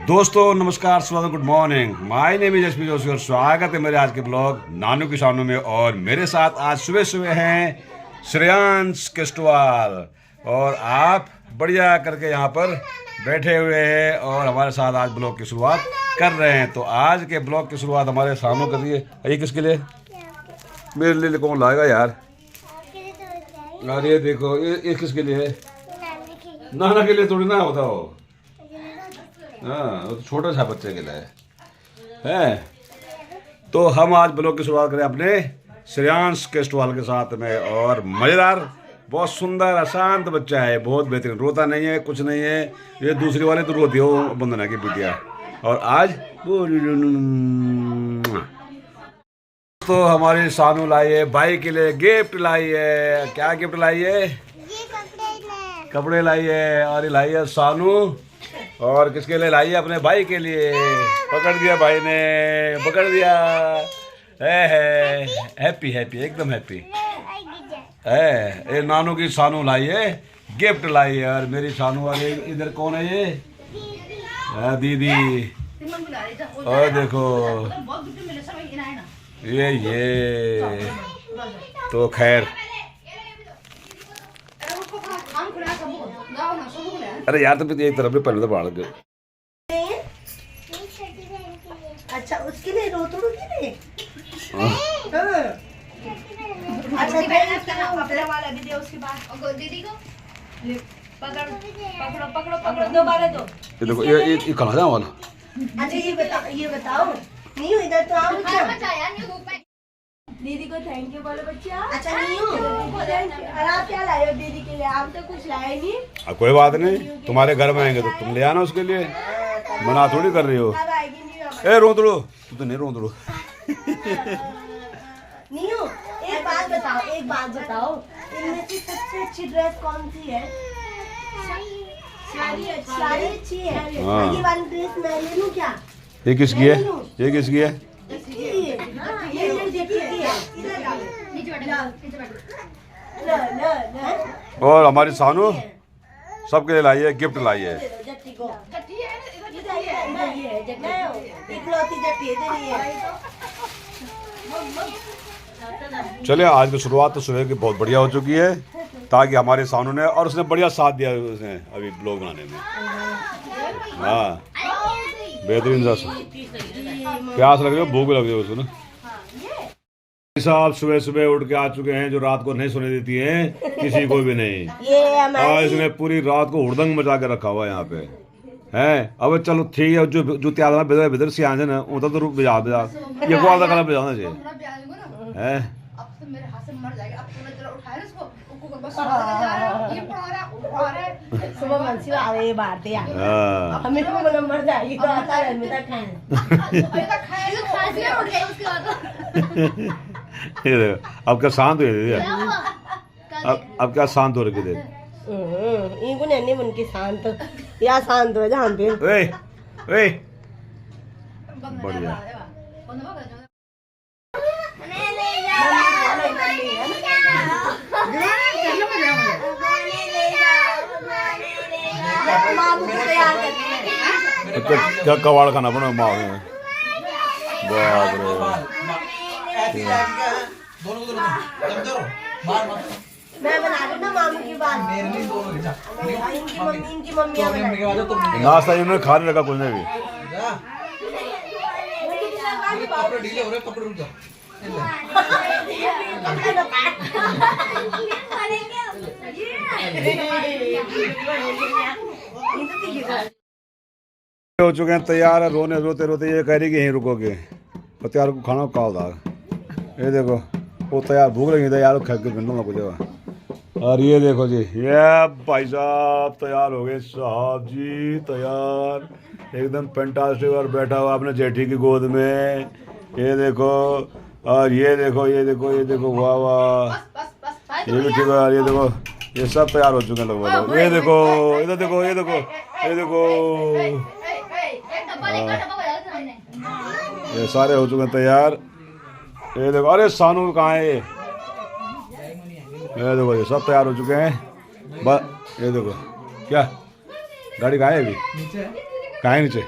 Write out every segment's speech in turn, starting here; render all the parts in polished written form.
दोस्तों नमस्कार, स्वागत, good morning. My name is SP Joshi और स्वागत है मेरे आज के ब्लॉग नानू किसानों में। और मेरे साथ आज सुबह सुबह हैं श्रेयांश केस्टवाल और आप बढ़िया करके यहाँ पर बैठे हुए हैं और हमारे साथ आज ब्लॉग की शुरुआत कर रहे हैं। तो आज के ब्लॉग की शुरुआत हमारे सामने कर दिए। ये किसके लिए? मेरे लिए कौन लाएगा यार? अरे ये देखो, ये किसके लिए है? नाना के लिए थोड़ी ना होता हो। हाँ, वो तो छोटा सा बच्चे के लिए है। तो हम आज ब्लॉग की शुरुआत करें अपने श्रेयांश केस्टवाल के साथ में। और मज़ेदार, बहुत सुंदर अशांत बच्चा है, बहुत बेहतरीन, रोता नहीं है, कुछ नहीं है। ये दूसरी वाले तो रोती हो, बंदना की बिटिया। और आज तो हमारी सानू लाई है भाई के लिए गिफ्ट लाई है। क्या गिफ्ट लाई है? कपड़े लाई है। और ये लाई है सानू। और किसके लिए लाई है? अपने भाई के लिए। पकड़ दिया भाई ने, पकड़ दिया। है हैप्पी हैप्पी, एकदम हैप्पी है। ये नानू की सानू लाई है, गिफ्ट लाई है। और मेरी सानू वाले इधर कौन है? ये दीदी। और देखो ये तो खैर, अरे यार तुम एक तरफ भी पहले तो पढ़ गए। अच्छा, उसके लिए रोतड़ू के लिए। अच्छा, वाला भी दे उसके बाद दीदी को पकड़ पकड़ो पकड़ो पकड़ो, दोबारा दो। ये देखो, ये कहाँ जा वाला? अच्छा ये बताओ नहीं, इधर तो आओ। दीदी को थैंक यू बोलो बच्चा। अच्छा नहीं हो, और आप क्या लाए हो दीदी के लिए? आप तो कुछ लाए नहीं। कोई बात नहीं, तुम्हारे घर में आएंगे तो तुम ले आना उसके लिए। मना थोड़ी कर रही हो। ए रोंदड़ो, तू तो नहीं रोंदड़ो। नहीं हो, एक बात बताओ, इनमें से सबसे अच्छी ड्रेस कौन सी है? सारी अच्छी है। ये वाली ड्रेस मैं ले लूं क्या? ये किसकी है? ये किसकी है? और हमारी सानू सबके लिए लाई है, गिफ्ट लाई है। चलिए, आज की शुरुआत तो सुबह की बहुत बढ़िया हो चुकी है, ताकि हमारे सानू ने, और उसने बढ़िया साथ दिया उसने अभी ब्लॉग बनाने में। हाँ, बेहतरीन सा। प्यास लग रही है, भूख लग रही है उसको ना। साहब सुबह सुबह उठ के आ चुके हैं, जो रात को नहीं सोने देती हैं किसी को भी नहीं। और इसने पूरी रात को हुड़दंग मचा के रखा हुआ है यहाँ पे है। अब चलो ठीक है, जो त्याग बेदर से आ जाए ना, वो तो बजा ये को आधा कला बजाना चाहिए है। सुबह मनसी आवे बात है, हमें को नंबर जाएगी तो आता है मेरा खान। ये देखो, अब क्या शांत हो रही है? अब क्या शांत हो रही है? इनको नहीं मन के शांत या शांत हो जानते। ओए ओए, बढ़िया। क्या कबाड़ खाना बना माँ में? बाप रे। मैं बना दूं ना मामू की बात। इनकी मम्मी नाश्ता इन्होंने खा नहीं रखा कुछ ने भी। हो चुके हैं तैयार, रोने रोते रोते ये कह रही कि यहीं रुकोगे और तैयार को खाना खाओ था। ये देखो वो तैयार, भूख लगी था यार, खा के घंटों में कुछ। और ये देखो जी, ये भाई साहब तैयार हो गए, साहब जी तैयार एकदम फैंटास्टिक, और बैठा हुआ अपने जेठी की गोद में। ये देखो, और ये देखो ये देखो ये देखो, वाह वाह, ये भी ठीक है। ये देखो, ये सब तैयार हो चुके हैं लगभग। ये देखो, इधर देखो, ये देखो, ये देखो, ये सारे हो चुके हैं तैयार। ये देखो, अरे सानू कहाँ है? ये देखो, ये सब तैयार हो चुके हैं बस। ये देखो, क्या गाड़ी कहाँ है अभी? कहाँ है नीचे?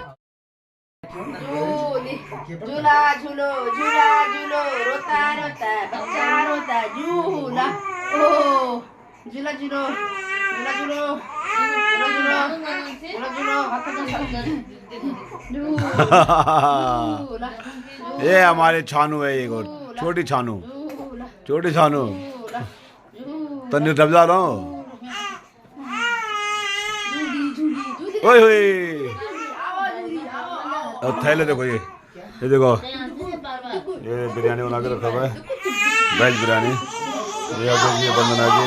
झूला झूलो झूला झूलो रोता रोता बच्चा रोता झूला ओ झूला झूलो झूला झूलो झूला झूलो झूला झूलो झूला ये हमारे छानू है, एक और छोटी छानू, छोटी छानू तन्नी डब जा रहा हूँ। ओए होए थैले देखो, ये देखो, ये बिरयानी बना के रखा हुआ है, वेज बिरयानी। ये बंदना की,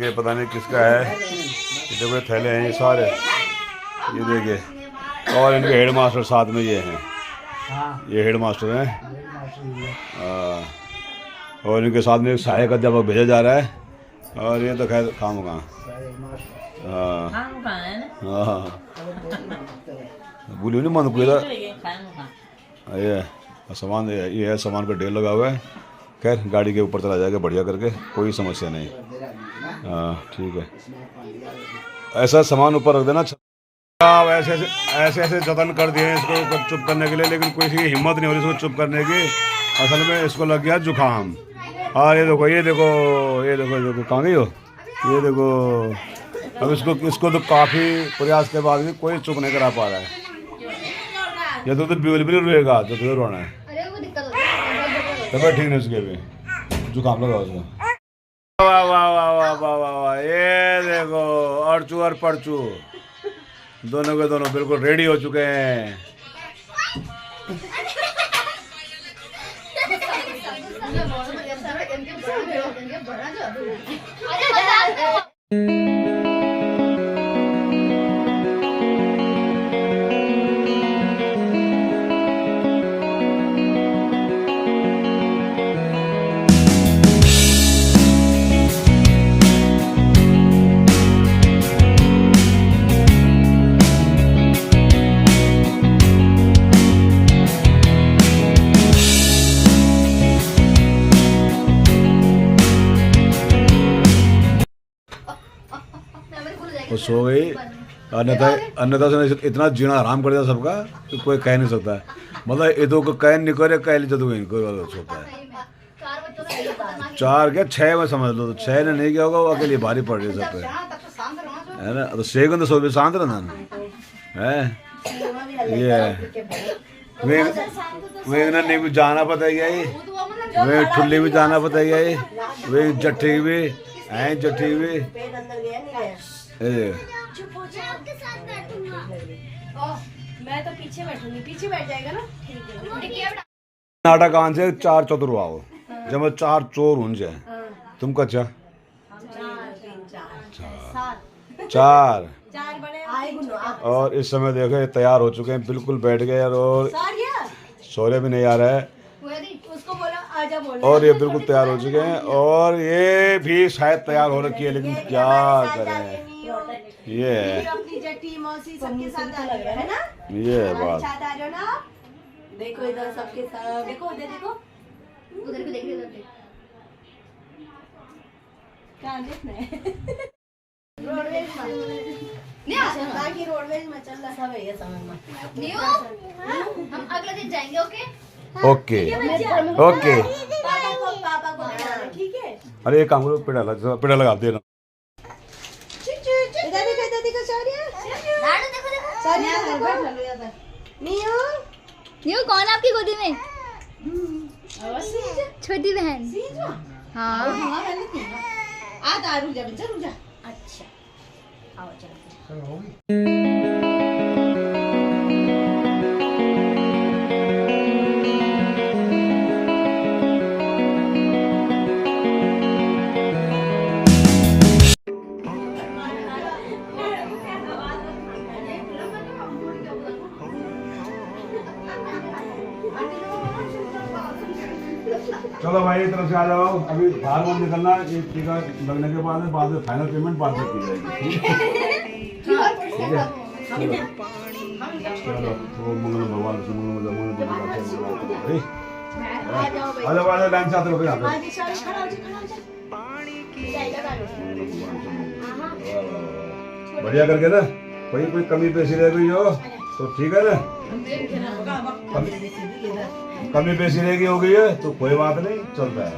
ये पता नहीं किसका है। ये देखो थैले हैं ये सारे, ये देखिए। और इनके हेड मास्टर साथ में ये हैं, ये हेड मास्टर हैं। और इनके साथ में एक सहायक अध्यापक भेजा जा रहा है। और ये तो खैर काम कहाँ, बोलियो नहीं मन को ये सामान, ये है सामान का ढेर लगा हुआ है। खैर गाड़ी के ऊपर चला जाएगा बढ़िया करके, कोई समस्या नहीं। ठीक है, ऐसा सामान ऊपर रख देना। ऐसे ऐसे जतन कर दिए इसको चुप करने के लिए, लेकिन कोई की हिम्मत नहीं हो रही इसको चुप करने की। असल में इसको लग गया जुकाम। और ये देखो, ये देखो, ये देखो, ये देखो कहाँ गई हो, ये देखो। अब इसको तो काफ़ी प्रयास के बाद भी कोई चुप नहीं करा पा रहा है। ये तो बिल्कुल भी नहीं रोएगा, तो फिर रोना है। तबियत ठीक नहीं उसके भी, जुकाम लगा उसको। वाह वाह वाह वाह वाह वाह वाह, ये देखो अर्चू और परचू दोनों के दोनों बिल्कुल रेडी हो चुके हैं। वो सो गई। अन्यथा से इतना जीना आराम कर दिया सबका कि कोई कह नहीं सकता है। मतलब इधर को कह नहीं करे, कह ली जदू कोई सोता है। 4 क्या 6 में समझ लो, तो 6 ने नहीं किया होगा, वो अकेले भारी पड़ रही सब पे, है ना। तो 6 तो सो भी शांत रहना है। ये वे नहीं भी जाना पता ही, वे ठुल्ली भी जाना पता ही, वे जट्ठी भी हैं, जट्ठी भी। मैं तो पीछे बैठूंगी, पीछे बैठ जाएगा ना। नाटक आन से 4 चतुर आओ, जब 4 चोर हो जाए तुम का 4 और इस समय देखो ये तैयार हो चुके हैं, बिल्कुल बैठ गए। और सौर्य भी नहीं आ रहा है, उसको बोला आजा बोल। और ये बिल्कुल तैयार हो चुके हैं। और ये भी शायद तैयार हो रखी है, लेकिन क्या करें। ये अपनी जट्टी मौसी सबके साथ आ रहे हैं ना, ये बात साथ आ रहे हो ना। देखो इधर सबके साथ, देखो उधर देखो, उधर भी देखिए, उधर क्या देखना है। रोडवेज में चल रहा सब है ये समझ में। हम अगले दिन जाएंगे। ओके ओके ओके, पापा को ठीक है। अरे एक काम करो, पेड़ा लगा देना। न्यू कौन आपकी गोदी में? छोटी बहन। हाँ रुक जा। अच्छा आओ चलो। चलो भाई तरफ से आ जाओ, अभी बाहर मत निकलना। ये टीका लगने के बाद में फाइनल पेमेंट बाद में की जाएगी। चलो तो मंगल भगवान से मंगल आ जाओ लाइन से आते रहो यहाँ पे। बढ़िया करके ना, कोई कमी पेशी रह गई हो तो ठीक है ना। कमी बेसी रहेगी हो गई है तो कोई बात नहीं, चलता है।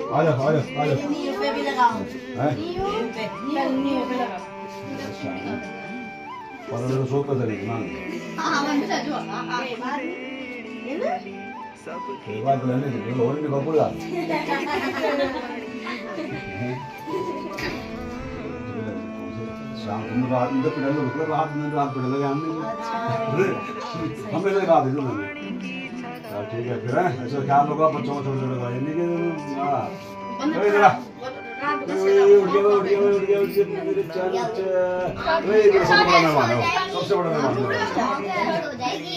आ जाओ आ जाओ आ जाओ। पे भी लगाओ। हैं? नींव पे लगाओ। पर तो सो पे चलेगी ना। हाँ मन से जो कोई बात नहीं, तो और भी कपूर आ। शाम को रात में पिटा लो, रात में पिटा लो हमने। हमें तो रात ही तो ठीक है फिर है ऐसा ख्याल होगा बच्चों को छोटे छोटे भाई नहीं के हां ओए जरा उठ गया मेरे चल ओए ये सबसे बड़ा मेहमान हो, सबसे बड़ा मेहमान हो जाएगी।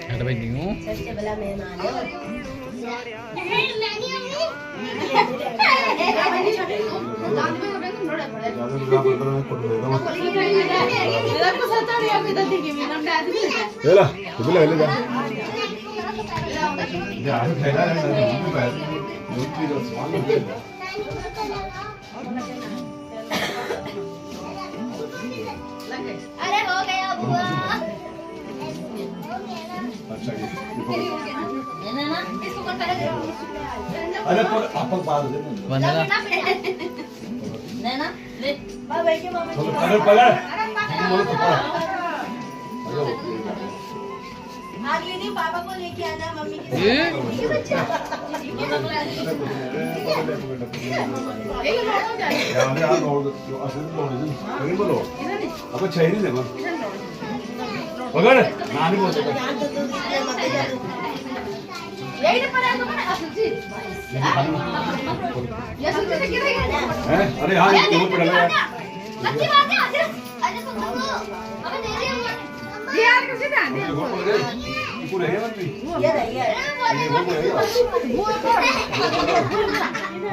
अरे भाई नहीं हूँ सबसे बड़ा मेहमान ले ला तो ले जा ya खैरा अरे हो गया बुआ। अच्छा ना इसको कर पहले अरे पर आप बात दे वंदना नैना ले बाबा के मामा चलो अरे पकड़ अगले दिन पापा को लेके आना मम्मी के अब चाहिए नहीं पकड़ नानी बोलते यही पर है तुम्हारे असल जी ये सुनते थे किधर हैं अरे हाँ ये बहुत बड़ा है सच्ची बात है अरे तुम लोग हमें दे रही हो ये यार कैसे ध्यान दे पूरे है बंदी ये रही है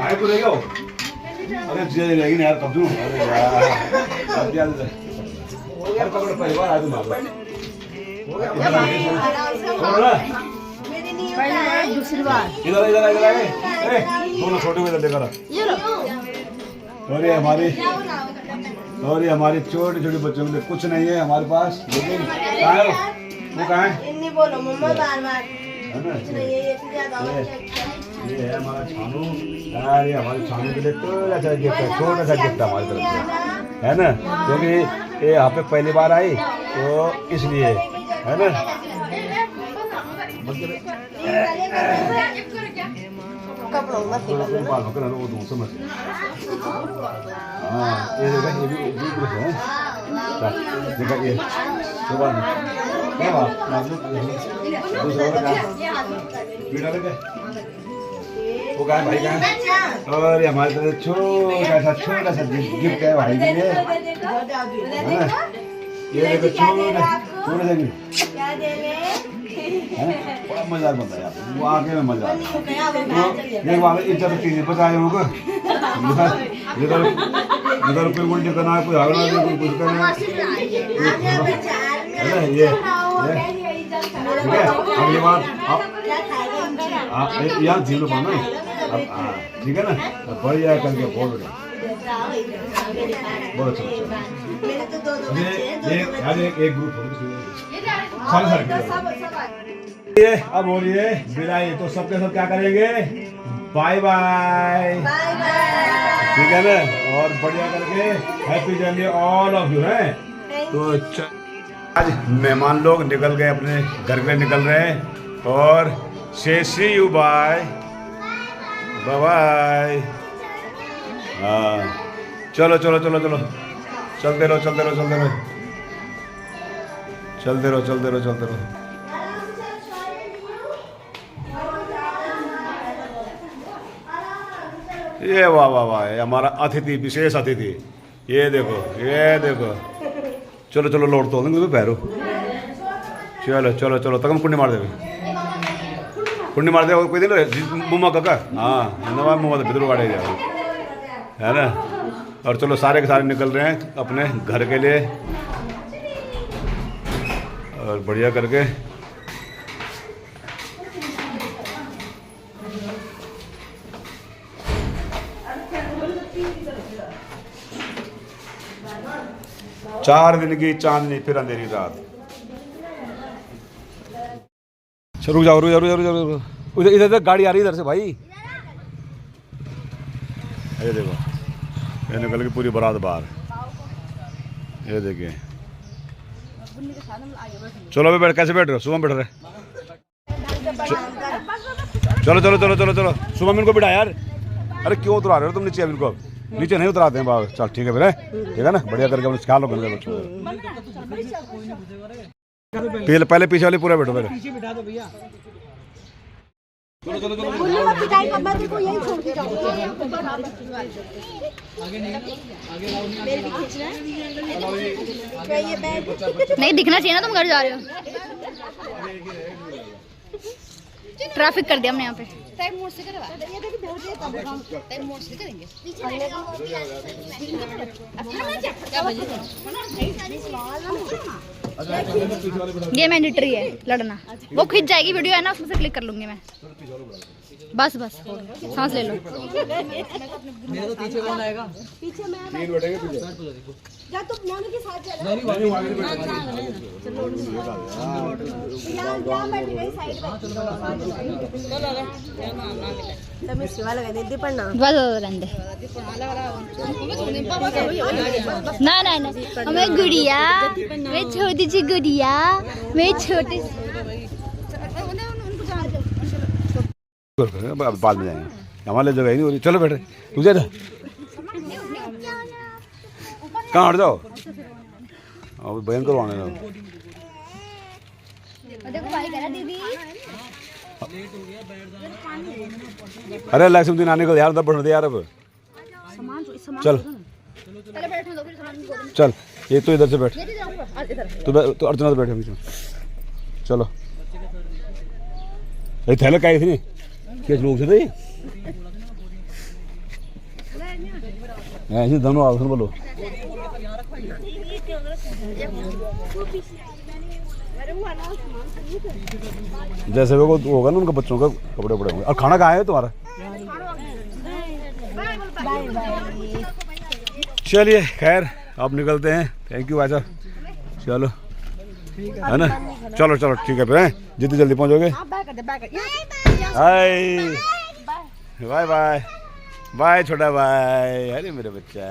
आए तो रहेगा अरे जी रहेगी यार कब दूं अरे यार अब क्या यार पकड़ परिवार आ तुम मेरी नहीं होता है दूसरी बार इधर इधर इधर आए दोनों छोटे में देखा और ये हमारी छोटी छोटी बच्चों के लिए कुछ नहीं है हमारे पास लेकिन कहाँ है वो कहाँ है इन्हीं बोलो मम्मा बार बार है ना ये ज्यादा ये है हमारा छानू यार ये हमारे छानू के लिए थोड़ा सा गिफ्ट है छोटा सा गिफ्ट है हमारी तरफ से है ना क्योंकि ये यहाँ पे पहली बार आई तो इसलिए है ना कपड़ों में बालों का वो दूर समझ हाँ ये देखा ये भी कुछ है देखा ये क्या बात दूसरा पीड़ा लगे वो कहाँ भाई कहाँ और ये हमारे तरफ छोटा सा गिफ्ट है भाई के लिए ये देखो छोटा सा गिफ्ट क्या देंगे बड़ा मजेदार बनता है यार वो आगे में मजा एक बार इज्जत चीज बचाए होगा इधर इधर कोई उल्टी करना है कोई हगना है कोई कुछ करना है ये ठीक है अगली बार आप यहाँ झील पाना अब ठीक है ना बढ़िया करके बहुत बहुत अच्छा एक ग्रुप ये अब बोलिए विदाई तो सबके सब क्या करेंगे बाय बाय ठीक है ना और बढ़िया करके happy journey all of you है तो आज मेहमान लोग निकल गए अपने घर में निकल रहे हैं और से सी यू बाय बाय हाँ चलो चलो चलो चलो चलते रहो चलते रहो चलते रहो चलते रहो चलते रहो चलते रहो ये वाह वाह वाह ये हमारा अतिथि विशेष अतिथि ये देखो चलो चलो लौट तो देंगे पैरो चलो चलो चलो तक हम कुंडी मार दे कोई दिन मुम्मा काका हाँ नवा मुम्मा तो भीतर गाड़े जाओ है ना और चलो सारे के सारे निकल रहे हैं अपने घर के लिए और बढ़िया करके 4 दिन की चांदनी फिर अंधेरी रात। चलो रुक जाओ रुक जाओ रुक जाओ रुक जाओ, इधर इधर गाड़ी आ रही है इधर से भाई। ये देखो ये निकल गई पूरी बारात बाहर, ये देखिए। चलो अभी बैठ, कैसे बैठ रहे हो? सुबह बैठ रहे। चलो चलो चलो चलो चलो सुबह इनको बिठा यार। अरे क्यों उतरा रहे हो तुम नीचे? अभी इनको नीचे नहीं उतराते हैं बाबा। चल ठीक है फिर, ठीक है ना, बढ़िया करके अपने ख्याल रखो बच्चों का। पहले पीछे वाले पूरा बैठो पहले। नहीं दिखना चाहिए ना तुम घर जा रहे हो। ट्रैफिक कर दिया हमने यहाँ पे। टाइम मोड से करवा टाइम मोड से करेंगे। ये मैंडेटरी है लड़ना, वो खींच जाएगी वीडियो है ना, उसमें से क्लिक कर लूंगी मैं। बस बस सांस ले लो। मेरे तो पीछे कौन आएगा? पीछे मैं तीन बैठेंगे पीछे। जा तुम नानू के साथ जा। नहीं नहीं आगे बैठ गई साइड में। शिवा लगा दे दे पढ़ना बस रहने ना ना ना। हमें गुड़िया, मैं छोटी सी गुड़िया, मैं छोटी बाद में जाएंगे, हमारे जगह ही नहीं हो रही। चलो बैठे तुझे कहाँ हट जाओ, अब बहन करवाने लो। अरे लक्ष्मी आने को यार तब बढ़ दे यार। अब चल चल ये तो इधर से बैठ, तो अर्चना से बैठे बीच में। चलो ये थैले का थी नहीं किस लोग से थे ऐसे दोनों आओ बोलो। जैसे वो होगा ना उनका बच्चों का कपड़े वपड़े होंगे। और खाना कहाँ है तुम्हारा? चलिए खैर अब निकलते हैं। थैंक यू भाई साहब। चलो है ना, चलो चलो ठीक है फिर, जितनी जल्दी पहुंचोगे। हाय बाय बाय बाय छोटा भाई। अरे मेरा बच्चा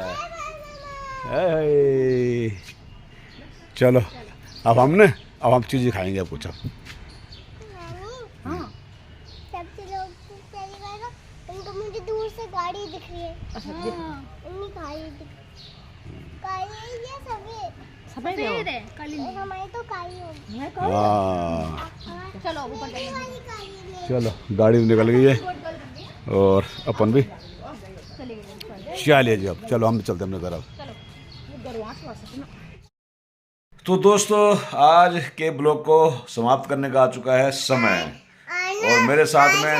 हाय। चलो अब हम चीज़ें खाएंगे। अब कुछ मुझे दूर से गाड़ी दिख रही है। सफेद है काली नहीं, हमारी तो काली होगी। हाँ चलो ऊपर चलो गाड़ी निकल गई है और अपन भी चलिए जी। अब चलो हम चलते हैं अपने घर। अब तो दोस्तों आज के ब्लॉग को समाप्त करने का आ चुका है समय, और मेरे साथ में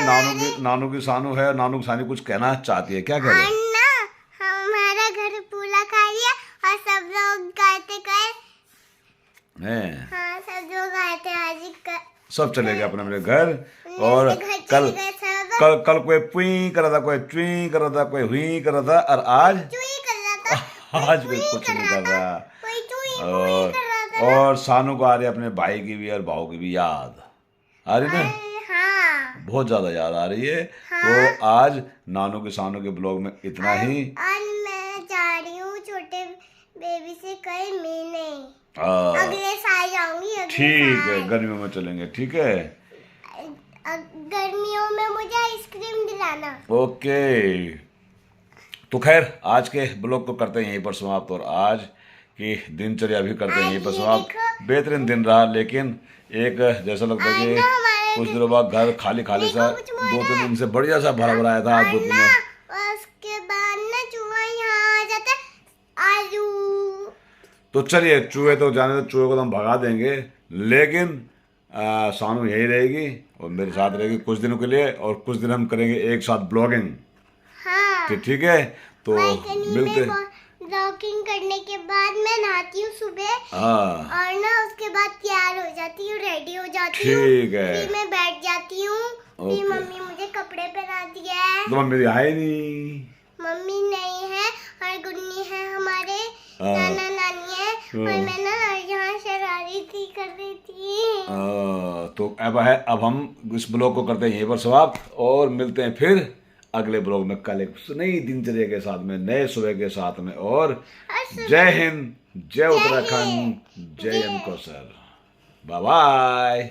नानू की सानू है। नानू की सानू कुछ कहना चाहती है, क्या कह रही है? हमारा घर पूरा खा लिया और सब लोग गाते गए। हाँ सब लोग गाते आज सब चले गए अपने अपने घर। और कल कोई पुई कर रहा था, कोई चुई कर रहा था, कोई हुई कर रहा था, और आज कोई कुछ नहीं कर रहा। और सानू को आ रही है अपने भाई की भी और भाव की भी याद आ रही ना। हाँ। बहुत ज्यादा याद आ रही है। हाँ। तो आज नानू के सानू के ब्लॉग में इतना ही। आज मैं जा रही हूँ छोटे बेबी से कहीं मिलने। अगले साल जाऊंगी। ठीक है गर्मियों में चलेंगे। ठीक है गर्मियों में मुझे आइसक्रीम दिलाना। ओके तो खैर आज के ब्लॉग को करते हैं यहीं पर समाप्त, और आज की दिनचर्या भी करते हैं यहीं पर समाप्त। बेहतरीन दिन रहा, लेकिन एक जैसा लगता है कि कुछ दिनों बाद घर खाली खाली सा, 2-3 दिन से बढ़िया सा भरा भरा आया था। आज 2 दिन में उसके बाद ना चूहा यहाँ आ जाता है। आलू तो चलिए चूहे तो जाने दो, चूहे को तो हम भगा देंगे, लेकिन सानू यही रहेगी और मेरे साथ रहेगी कुछ दिनों के लिए, और कुछ दिन हम करेंगे एक साथ ब्लॉगिंग। हाँ। ठीक है तो मिलते हैं। ब्लॉगिंग करने के बाद मैं नहाती हूँ सुबह। हाँ और ना उसके बाद तैयार हो जाती हूँ, रेडी हो जाती हूँ। ठीक है फिर मैं बैठ जाती हूँ। फिर मम्मी मुझे कपड़े पहनाती है। तो मम्मी है नहीं, मम्मी नहीं है और गुन्नी है, हमारे नाना नानी है मैं ना यहाँ शरारती कर रही थी। तो अब हम इस ब्लॉग को करते हैं यहीं पर समाप्त और मिलते हैं फिर अगले ब्लॉग में कल एक नई दिनचर्या के साथ में, नए सुबह के साथ में। और जय हिंद, जय उत्तराखंड, जय एम कौसर, बाय बाय।